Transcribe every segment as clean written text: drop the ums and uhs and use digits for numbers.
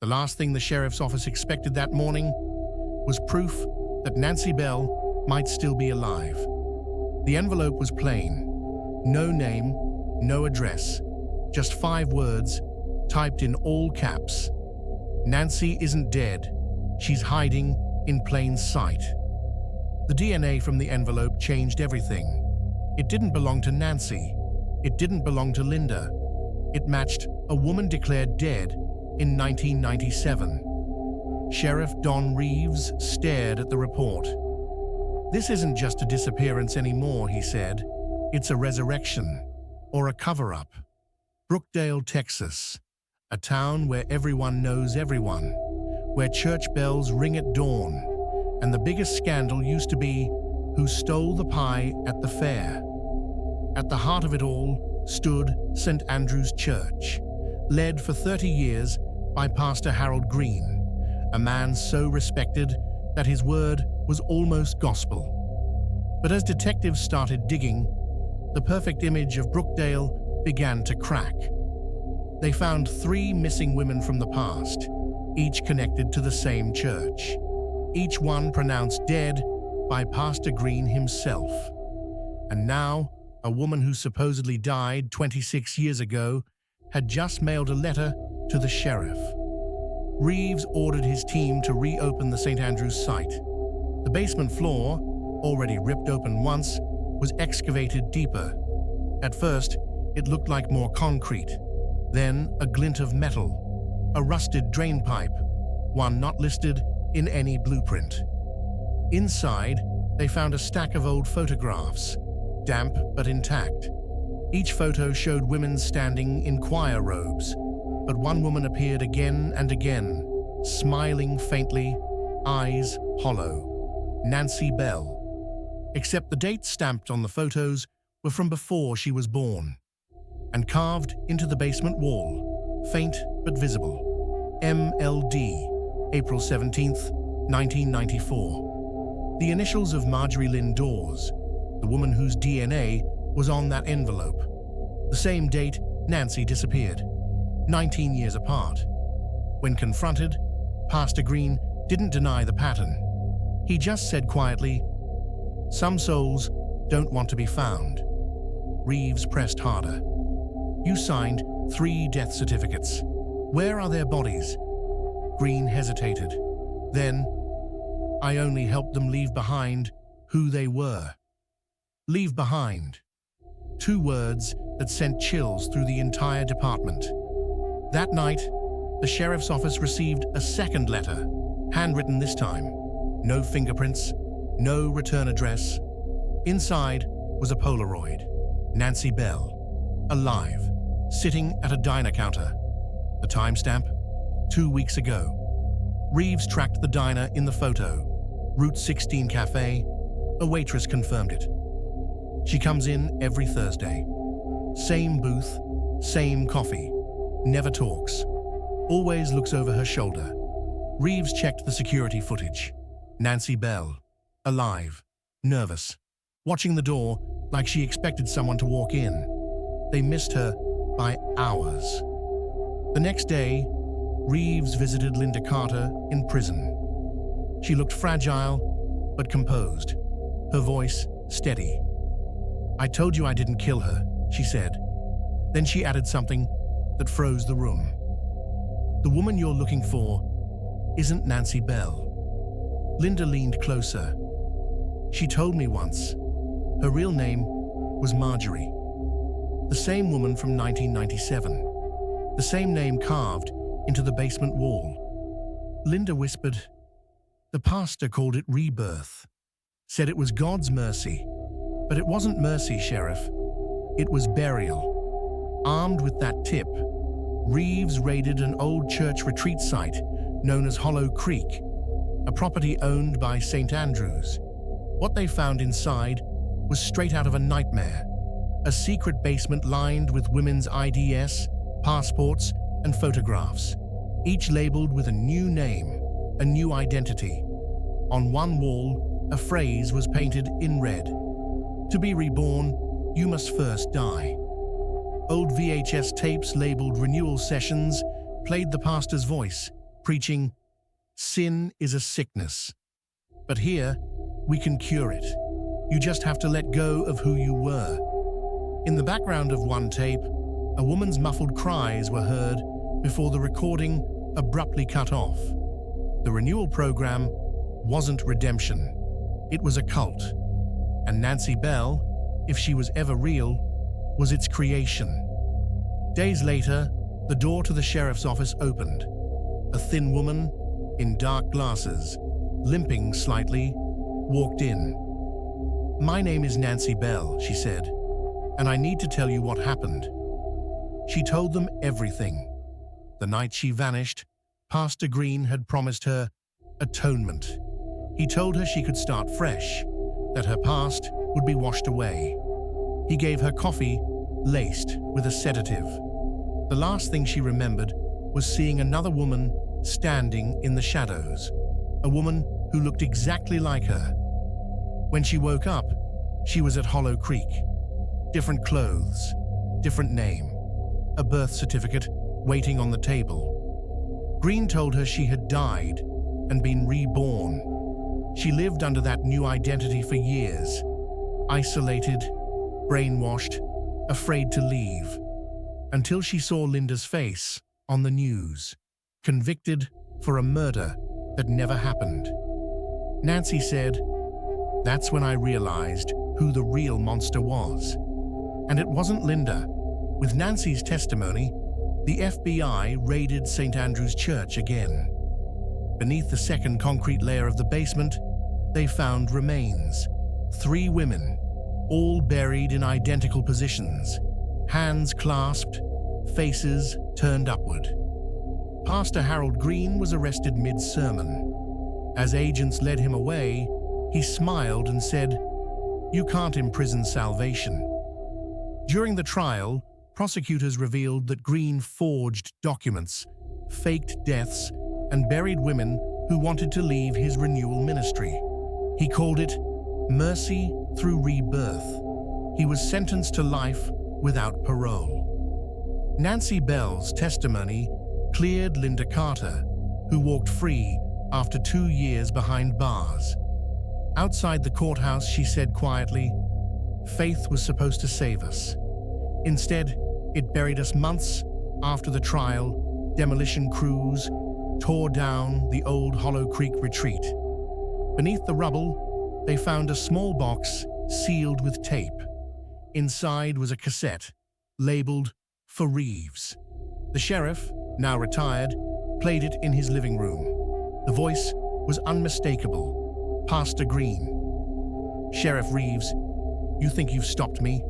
The last thing the sheriff's office expected that morning was proof that Nancy Bell might still be alive. The envelope was plain. No name, no address, just 5 words typed in all caps. Nancy isn't dead. She's hiding in plain sight. The DNA from the envelope changed everything. It didn't belong to Nancy. It didn't belong to Linda. It matched a woman declared dead in 1997. Sheriff Don Reeves stared at the report. "This isn't just a disappearance anymore," he said. "It's a resurrection, or a cover-up." Brookdale, Texas, a town where everyone knows everyone, where church bells ring at dawn, and the biggest scandal used to be who stole the pie at the fair. At the heart of it all stood St. Andrew's Church, led for 30 years by Pastor Harold Green, a man so respected that his word was almost gospel. But as detectives started digging, the perfect image of Brookdale began to crack. They found 3 missing women from the past, each connected to the same church, each one pronounced dead by Pastor Green himself. And now, a woman who supposedly died 26 years ago had just mailed a letter to the sheriff. Reeves ordered his team to reopen the St. Andrew's site. The basement floor, already ripped open once, was excavated deeper. At first, it looked like more concrete, then a glint of metal, a rusted drain pipe, one not listed in any blueprint. Inside, they found a stack of old photographs, damp but intact. Each photo showed women standing in choir robes, but one woman appeared again and again, smiling faintly, eyes hollow. Nancy Bell. Except the dates stamped on the photos were from before she was born. And carved into the basement wall, faint but visible, MLD, April 17th, 1994. The initials of Marjorie Lynn Dawes, the woman whose DNA was on that envelope. The same date Nancy disappeared, 19 years apart. When confronted, Pastor Green didn't deny the pattern. He just said quietly, "Some souls don't want to be found." Reeves pressed harder. "You signed 3 death certificates. Where are their bodies?" Green hesitated. Then, "I only helped them leave behind who they were." Leave behind. 2 words that sent chills through the entire department. That night, the sheriff's office received a second letter, handwritten this time. No fingerprints, no return address. Inside was a Polaroid. Nancy Bell, alive, sitting at a diner counter. The timestamp, 2 weeks ago. Reeves tracked the diner in the photo. Route 16 Cafe. A waitress confirmed it. She comes in every Thursday. Same booth, same coffee. Never talks. Always looks over her shoulder. Reeves checked the security footage. Nancy Bell, alive, nervous, watching the door like she expected someone to walk in. They missed her by hours. The next day, Reeves visited Linda Carter in prison. She looked fragile, but composed, her voice steady. "I told you I didn't kill her," she said. Then she added something that froze the room. "The woman you're looking for isn't Nancy Bell." Linda leaned closer. "She told me once. Her real name was Marjorie. The same woman from 1997. The same name carved into the basement wall." Linda whispered, "The pastor called it rebirth. Said it was God's mercy. But it wasn't mercy, Sheriff. It was burial." Armed with that tip, Reeves raided an old church retreat site known as Hollow Creek, a property owned by St. Andrews. What they found inside was straight out of a nightmare. A secret basement lined with women's IDs, passports, and photographs, each labeled with a new name, a new identity. On one wall, a phrase was painted in red. "To be reborn, you must first die." Old VHS tapes labeled renewal sessions played the pastor's voice, preaching, "Sin is a sickness. But here, we can cure it. You just have to let go of who you were." In the background of one tape, a woman's muffled cries were heard before the recording abruptly cut off. The renewal program wasn't redemption. It was a cult. And Nancy Bell, if she was ever real, was its creation. Days later, the door to the sheriff's office opened. A thin woman, in dark glasses, limping slightly, walked in. "My name is Nancy Bell," she said, "and I need to tell you what happened." She told them everything. The night she vanished, Pastor Green had promised her atonement. He told her she could start fresh, that her past would be washed away. He gave her coffee laced with a sedative. The last thing she remembered was seeing another woman standing in the shadows, a woman who looked exactly like her. When she woke up, she was at Hollow Creek. Different clothes, different name, a birth certificate waiting on the table. Green told her she had died and been reborn. She lived under that new identity for years, isolated, brainwashed, afraid to leave, until she saw Linda's face on the news, convicted for a murder that never happened. Nancy said, "That's when I realized who the real monster was." And it wasn't Linda. With Nancy's testimony, the FBI raided St. Andrew's Church again. Beneath the second concrete layer of the basement, they found remains. 3 women, all buried in identical positions, hands clasped, faces turned upward. Pastor Harold Green was arrested mid-sermon. As agents led him away, he smiled and said, "You can't imprison salvation." During the trial, prosecutors revealed that Green forged documents, faked deaths, and buried women who wanted to leave his renewal ministry. He called it mercy through rebirth. He was sentenced to life without parole. Nancy Bell's testimony cleared Linda Carter, who walked free after 2 years behind bars. Outside the courthouse, she said quietly, "Faith was supposed to save us. Instead, it buried us months after the trial. Demolition crews tore down the old Hollow Creek retreat. Beneath the rubble, they found a small box sealed with tape. Inside was a cassette labeled for Reeves. The sheriff, now retired, played it in his living room. The voice was unmistakable. Pastor Green. "Sheriff Reeves, you think you've stopped me?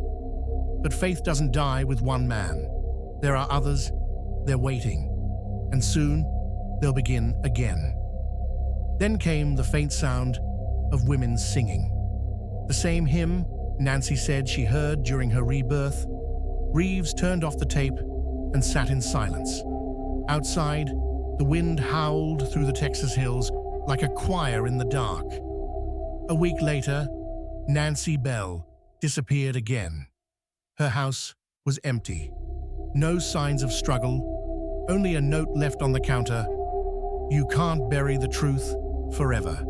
But faith doesn't die with one man. There are others, they're waiting. And soon, they'll begin again." Then came the faint sound of women singing. The same hymn Nancy said she heard during her rebirth. Reeves turned off the tape and sat in silence. Outside, the wind howled through the Texas hills like a choir in the dark. A week later, Nancy Bell disappeared again. Her house was empty. No signs of struggle, only a note left on the counter: "You can't bury the truth forever."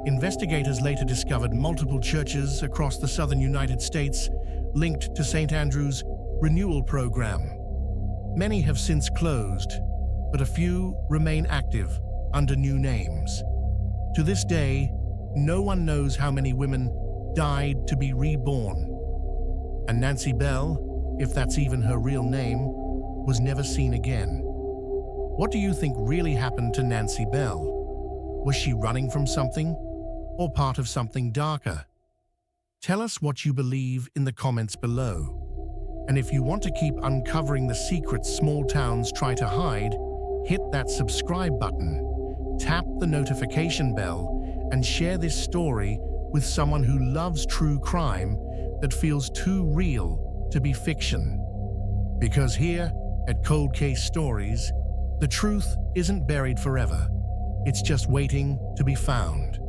Investigators later discovered multiple churches across the southern United States linked to St. Andrew's renewal program. Many have since closed, but a few remain active under new names. To this day, no one knows how many women died to be reborn. And Nancy Bell, if that's even her real name, was never seen again. What do you think really happened to Nancy Bell? Was she running from something, or part of something darker? Tell us what you believe in the comments below. And if you want to keep uncovering the secrets small towns try to hide, hit that subscribe button, tap the notification bell, and share this story with someone who loves true crime that feels too real to be fiction. Because here, at Cold Case Stories, the truth isn't buried forever. It's just waiting to be found.